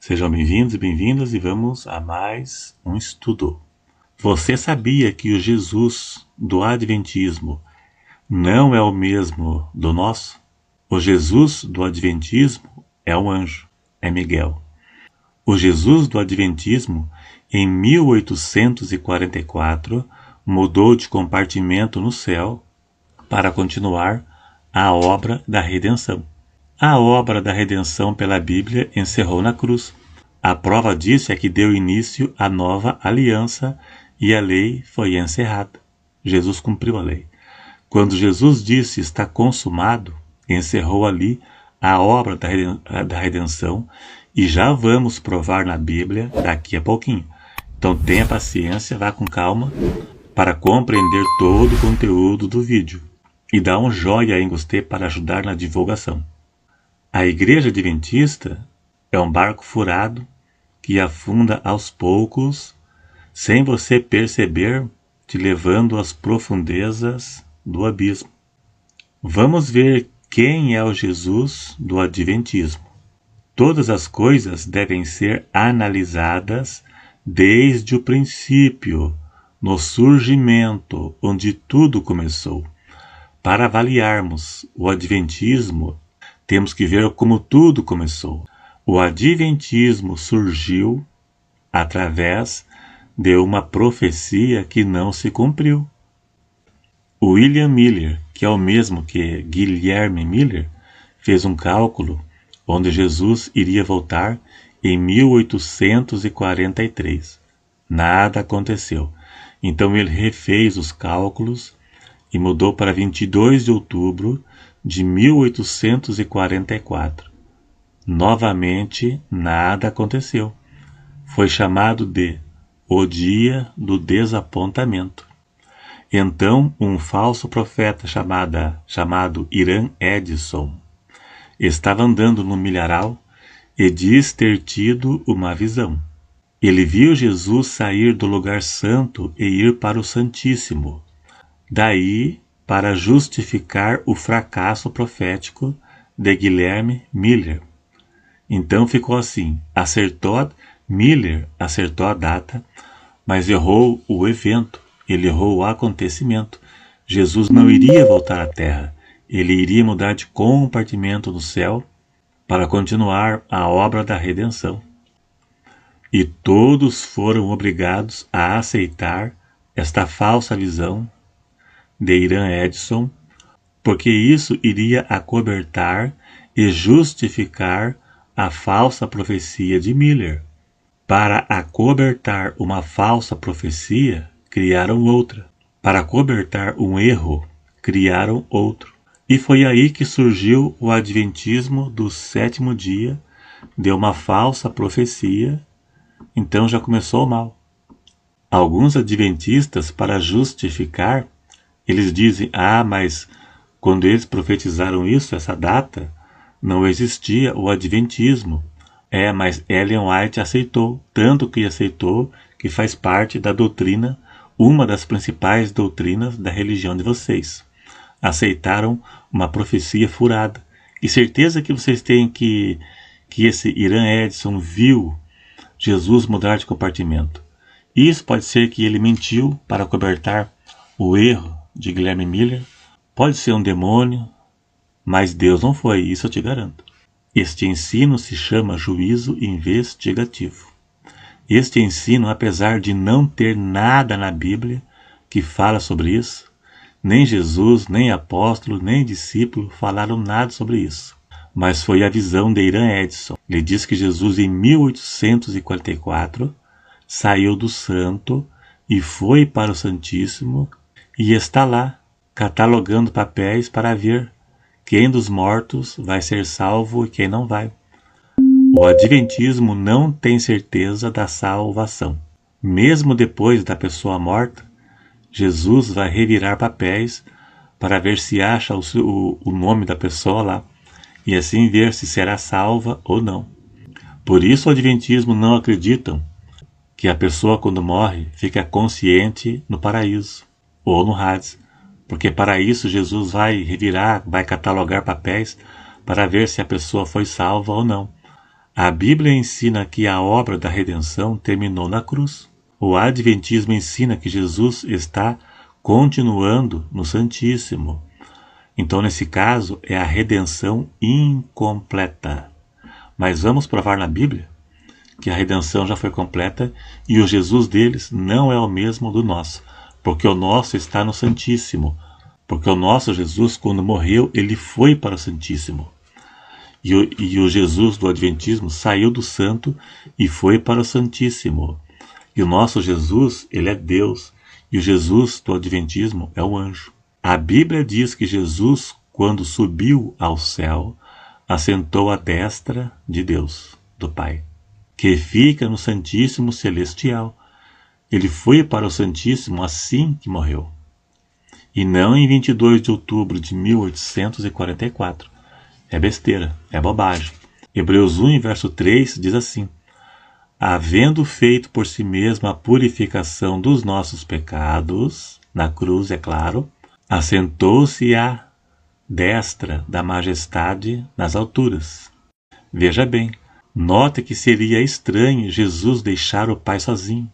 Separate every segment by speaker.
Speaker 1: Sejam bem-vindos e bem-vindas e vamos a mais um estudo. Você sabia que o Jesus do Adventismo não é o mesmo do nosso? O Jesus do Adventismo é um anjo, é Miguel. O Jesus do Adventismo, em 1844, mudou de compartimento no céu para continuar a obra da redenção. A obra da redenção pela Bíblia encerrou na cruz. A prova disso é que deu início à nova aliança e a lei foi encerrada. Jesus cumpriu a lei. Quando Jesus disse está consumado, encerrou ali a obra da redenção e já vamos provar na Bíblia daqui a pouquinho. Então tenha paciência, vá com calma para compreender todo o conteúdo do vídeo e dá um joinha em gostei para ajudar na divulgação. A Igreja Adventista é um barco furado que afunda aos poucos, sem você perceber, te levando às profundezas do abismo. Vamos ver quem é o Jesus do Adventismo. Todas as coisas devem ser analisadas desde o princípio, no surgimento, onde tudo começou. Para avaliarmos o Adventismo, temos que ver como tudo começou. O Adventismo surgiu através de uma profecia que não se cumpriu. William Miller, que é o mesmo que Guilherme Miller, fez um cálculo onde Jesus iria voltar em 1843. Nada aconteceu. Então ele refez os cálculos e mudou para 22 de outubro de 1844. Novamente, nada aconteceu. Foi chamado de o dia do desapontamento. Então, um falso profeta chamado Irã Edson estava andando no milharal e diz ter tido uma visão. Ele viu Jesus sair do lugar santo e ir para o Santíssimo. Daí, para justificar o fracasso profético de Guilherme Miller. Então ficou assim, Miller acertou a data, mas errou o evento, ele errou o acontecimento. Jesus não iria voltar à terra, ele iria mudar de compartimento no céu para continuar a obra da redenção. E todos foram obrigados a aceitar esta falsa visão de Irã Edson, porque isso iria acobertar e justificar a falsa profecia de Miller. Para acobertar uma falsa profecia, criaram outra. Para acobertar um erro, criaram outro. E foi aí que surgiu o Adventismo do sétimo dia, de uma falsa profecia, então já começou mal. Alguns adventistas, para justificar, eles dizem, mas quando eles profetizaram isso, essa data, não existia o Adventismo. Mas Ellen White aceitou, tanto que aceitou que faz parte da doutrina, uma das principais doutrinas da religião de vocês. Aceitaram uma profecia furada. E certeza que vocês têm que esse Irã Edson viu Jesus mudar de compartimento. Isso pode ser que ele mentiu para cobertar o erro de Guilherme Miller, pode ser um demônio, mas Deus não foi, isso eu te garanto. Este ensino se chama juízo investigativo. Este ensino, apesar de não ter nada na Bíblia que fala sobre isso, nem Jesus, nem apóstolo, nem discípulo falaram nada sobre isso. Mas foi a visão de Irã Edson. Ele diz que Jesus, em 1844, saiu do santo e foi para o Santíssimo e está lá, catalogando papéis para ver quem dos mortos vai ser salvo e quem não vai. O Adventismo não tem certeza da salvação. Mesmo depois da pessoa morta, Jesus vai revirar papéis para ver se acha o nome da pessoa lá e assim ver se será salva ou não. Por isso o Adventismo não acreditam que a pessoa quando morre fica consciente no paraíso ou no Hades, porque para isso Jesus vai revirar, vai catalogar papéis para ver se a pessoa foi salva ou não. A Bíblia ensina que a obra da redenção terminou na cruz. O Adventismo ensina que Jesus está continuando no Santíssimo. Então, nesse caso, é a redenção incompleta. Mas vamos provar na Bíblia que a redenção já foi completa e o Jesus deles não é o mesmo do nosso, porque o nosso está no Santíssimo. Porque o nosso Jesus, quando morreu, ele foi para o Santíssimo. E o Jesus do Adventismo saiu do Santo e foi para o Santíssimo. E o nosso Jesus, ele é Deus. E o Jesus do Adventismo é o anjo. A Bíblia diz que Jesus, quando subiu ao céu, assentou à destra de Deus, do Pai, que fica no Santíssimo Celestial. Ele foi para o Santíssimo assim que morreu. E não em 22 de outubro de 1844. É besteira, é bobagem. Hebreus 1, verso 3 diz assim: havendo feito por si mesmo a purificação dos nossos pecados, na cruz, é claro, assentou-se à destra da majestade nas alturas. Veja bem, note que seria estranho Jesus deixar o Pai sozinho.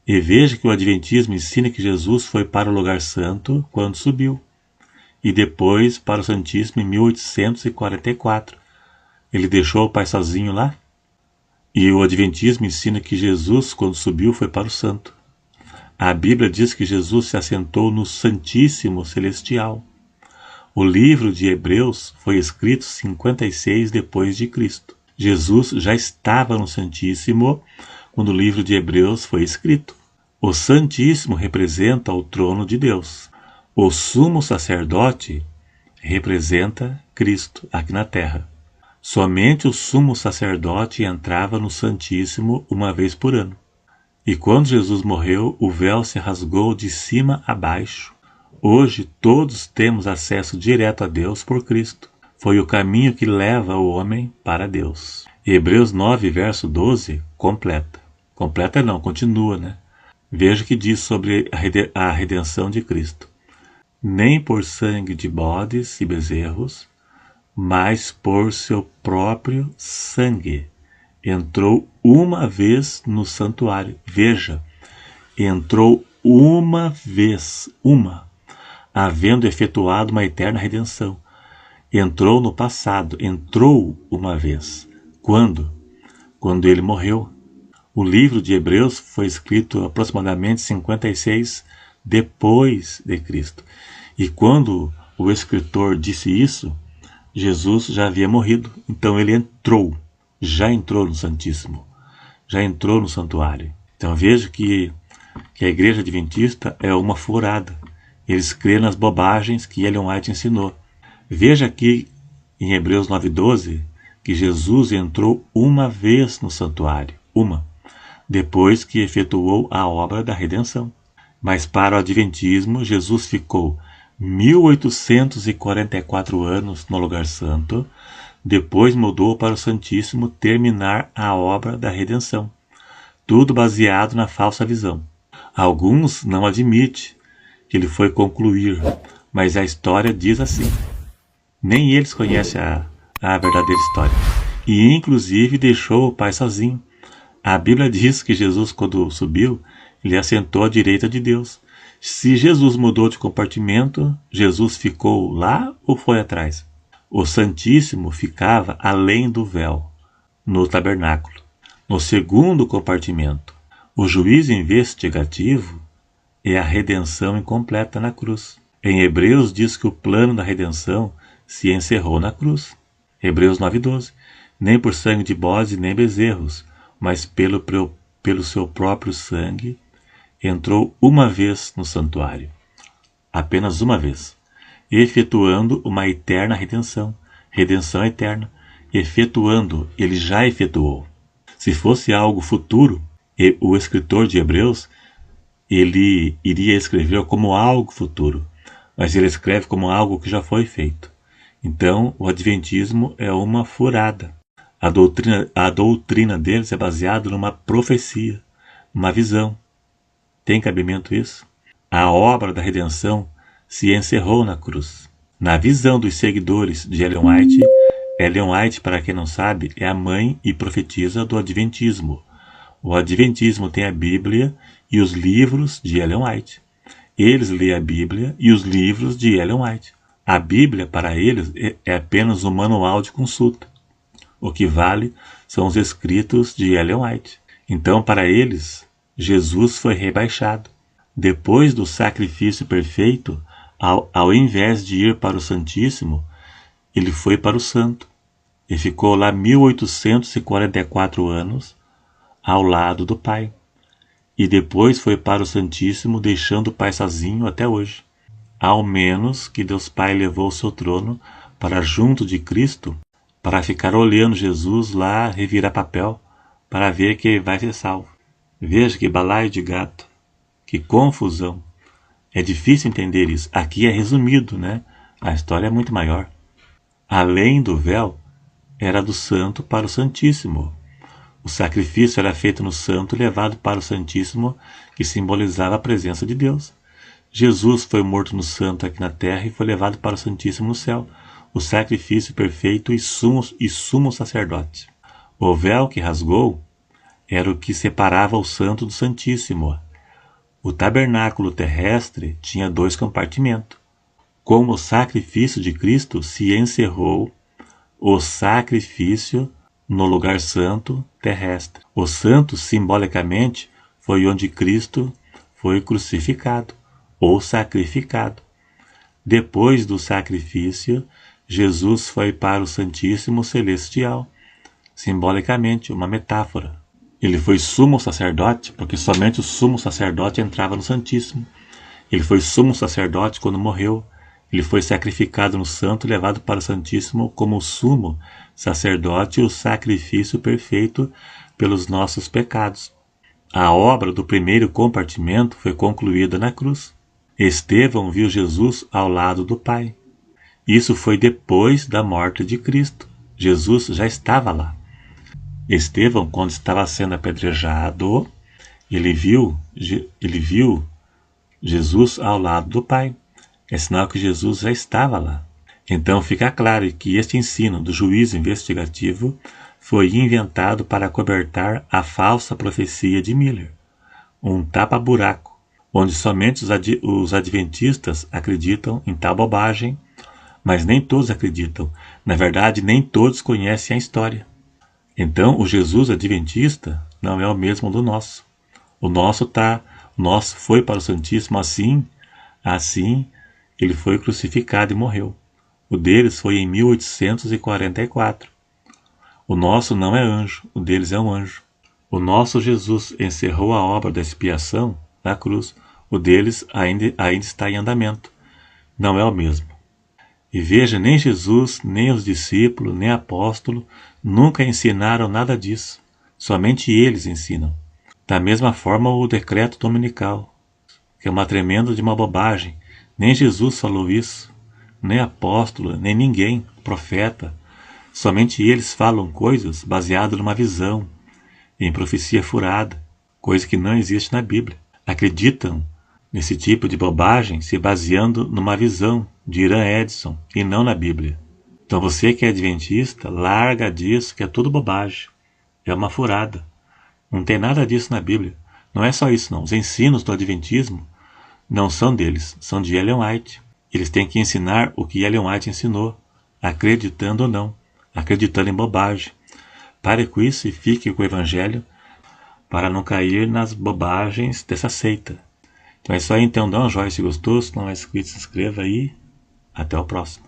Speaker 1: E veja que o Adventismo ensina que Jesus foi para o lugar santo quando subiu, e depois para o Santíssimo em 1844. Ele deixou o Pai sozinho lá? E o Adventismo ensina que Jesus, quando subiu, foi para o santo. A Bíblia diz que Jesus se assentou no Santíssimo Celestial. O livro de Hebreus foi escrito 56 depois de Cristo. Jesus já estava no Santíssimo quando o livro de Hebreus foi escrito. O Santíssimo representa o trono de Deus. O sumo sacerdote representa Cristo aqui na terra. Somente o sumo sacerdote entrava no Santíssimo uma vez por ano. E quando Jesus morreu, o véu se rasgou de cima a baixo. Hoje todos temos acesso direto a Deus por Cristo. Foi o caminho que leva o homem para Deus. Hebreus 9, verso 12, completa. Completa não, continua, né? Veja o que diz sobre a redenção de Cristo. Nem por sangue de bodes e bezerros, mas por seu próprio sangue. Entrou uma vez no santuário. Veja, entrou uma vez, havendo efetuado uma eterna redenção. Entrou no passado, entrou uma vez. Quando? Quando ele morreu. O livro de Hebreus foi escrito aproximadamente 56 depois de Cristo. E quando o escritor disse isso, Jesus já havia morrido. Então ele já entrou no Santíssimo, já entrou no santuário. Então veja que a Igreja Adventista é uma furada. Eles creem nas bobagens que Ellen White ensinou. Veja aqui em Hebreus 9:12 que Jesus entrou uma vez no santuário, depois que efetuou a obra da redenção. Mas para o Adventismo, Jesus ficou 1844 anos no lugar santo, depois mudou para o Santíssimo terminar a obra da redenção. Tudo baseado na falsa visão. Alguns não admitem que ele foi concluir, mas a história diz assim. Nem eles conhecem a verdadeira história. E inclusive deixou o Pai sozinho. A Bíblia diz que Jesus, quando subiu, ele assentou à direita de Deus. Se Jesus mudou de compartimento, Jesus ficou lá ou foi atrás? O Santíssimo ficava além do véu, no tabernáculo, no segundo compartimento. O juízo investigativo é a redenção incompleta na cruz. Em Hebreus diz que o plano da redenção se encerrou na cruz. Hebreus 9:12. Nem por sangue de bodes nem bezerros, mas pelo seu próprio sangue, entrou uma vez no santuário. Apenas uma vez. Efetuando uma eterna redenção. Redenção eterna. Efetuando, ele já efetuou. Se fosse algo futuro, o escritor de Hebreus, ele iria escrever como algo futuro, mas ele escreve como algo que já foi feito. Então, o Adventismo é uma furada. A doutrina deles é baseada numa profecia, uma visão. Tem cabimento isso? A obra da redenção se encerrou na cruz. Na visão dos seguidores de Ellen White, Ellen White, para quem não sabe, é a mãe e profetisa do Adventismo. O Adventismo tem a Bíblia e os livros de Ellen White. Eles lêem a Bíblia e os livros de Ellen White. A Bíblia, para eles, é apenas um manual de consulta. O que vale são os escritos de Ellen White. Então, para eles, Jesus foi rebaixado. Depois do sacrifício perfeito, ao invés de ir para o Santíssimo, ele foi para o Santo e ficou lá 1844 anos ao lado do Pai. E depois foi para o Santíssimo, deixando o Pai sozinho até hoje. Ao menos que Deus Pai levou o seu trono para junto de Cristo, para ficar olhando Jesus lá revirar papel, para ver que ele vai ser salvo. Veja que balaio de gato, que confusão. É difícil entender isso. Aqui é resumido, né? A história é muito maior. Além do véu, era do santo para o santíssimo. O sacrifício era feito no santo e levado para o santíssimo, que simbolizava a presença de Deus. Jesus foi morto no santo aqui na terra e foi levado para o santíssimo no céu, o sacrifício perfeito e sumo sacerdote. O véu que rasgou era o que separava o santo do santíssimo. O tabernáculo terrestre tinha 2 compartimentos. Com o sacrifício de Cristo se encerrou o sacrifício no lugar santo terrestre. O santo, simbolicamente, foi onde Cristo foi crucificado ou sacrificado. Depois do sacrifício, Jesus foi para o Santíssimo Celestial, simbolicamente, uma metáfora. Ele foi sumo sacerdote, porque somente o sumo sacerdote entrava no Santíssimo. Ele foi sumo sacerdote quando morreu. Ele foi sacrificado no santo e levado para o Santíssimo como o sumo sacerdote e o sacrifício perfeito pelos nossos pecados. A obra do primeiro compartimento foi concluída na cruz. Estevão viu Jesus ao lado do Pai. Isso foi depois da morte de Cristo. Jesus já estava lá. Estevão, quando estava sendo apedrejado, ele viu Jesus ao lado do Pai. É sinal que Jesus já estava lá. Então fica claro que este ensino do juízo investigativo foi inventado para cobertar a falsa profecia de Miller, um tapa-buraco, onde somente os adventistas acreditam em tal bobagem, mas nem todos acreditam. Na verdade, nem todos conhecem a história. Então, o Jesus adventista não é o mesmo do nosso. O nosso foi para o Santíssimo assim, ele foi crucificado e morreu. O deles foi em 1844. O nosso não é anjo, o deles é um anjo. O nosso Jesus encerrou a obra da expiação na cruz, o deles ainda está em andamento. Não é o mesmo. E veja, nem Jesus, nem os discípulos, nem apóstolos nunca ensinaram nada disso. Somente eles ensinam. Da mesma forma o decreto dominical, que é uma tremenda de uma bobagem. Nem Jesus falou isso, nem apóstolo, nem ninguém, profeta. Somente eles falam coisas baseadas numa visão, em profecia furada, coisa que não existe na Bíblia. Acreditam nesse tipo de bobagem se baseando numa visão de Irã Edson e não na Bíblia. Então você que é adventista, larga disso, que é tudo bobagem. É uma furada. Não tem nada disso na Bíblia. Não é só isso não. Os ensinos do adventismo não são deles, são de Ellen White. Eles têm que ensinar o que Ellen White ensinou, acreditando ou não, acreditando em bobagem. Pare com isso e fique com o Evangelho para não cair nas bobagens dessa seita. Então é isso aí, então dá um joinha se gostou, se não é inscrito, se inscreva aí. Até o próximo.